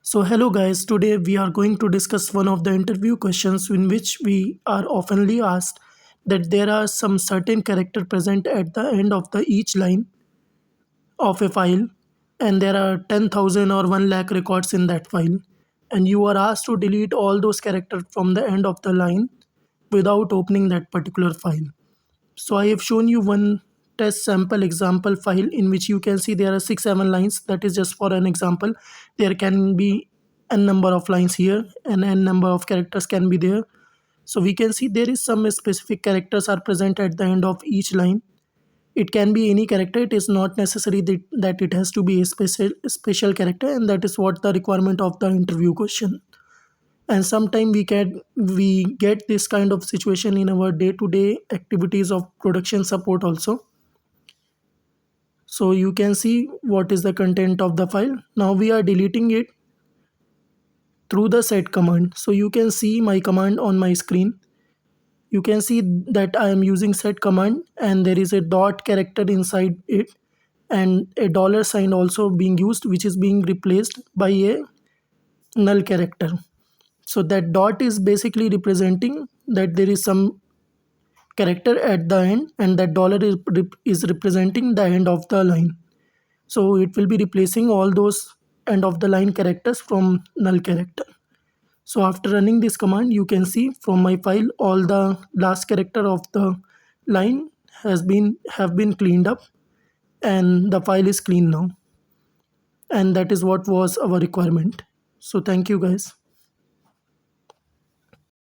So hello guys, today we are going to discuss one of the interview questions in which we are oftenly asked that there are some certain character present at the end of the each line of a file, and there are 10,000 or 1 lakh records in that file, and you are asked to delete all those characters from the end of the line without opening that particular file. So I have shown you one test sample example file in which you can see there are 6 7 lines. That is just for an example. There can be n number of lines here and n number of characters can be there. So we can see there is some specific characters are present at the end of each line. It can be any character. It is not necessary that it has to be a special character, and that is what the requirement of the interview question. And sometimes we get this kind of situation in our day-to-day activities of production support also. So you can see what is the content of the file. Now we are deleting it through the set command. So you can see my command on my screen. You can see that I am using set command and there is a dot character inside it and a dollar sign also being used, which is being replaced by a null character. So that dot is basically representing that there is some character at the end, and that dollar is representing the end of the line. So it will be replacing all those end of the line characters from null character. So after running this command, you can see from my file all the last character of the line have been cleaned up, and the file is clean now. And that is what was our requirement. So thank you guys.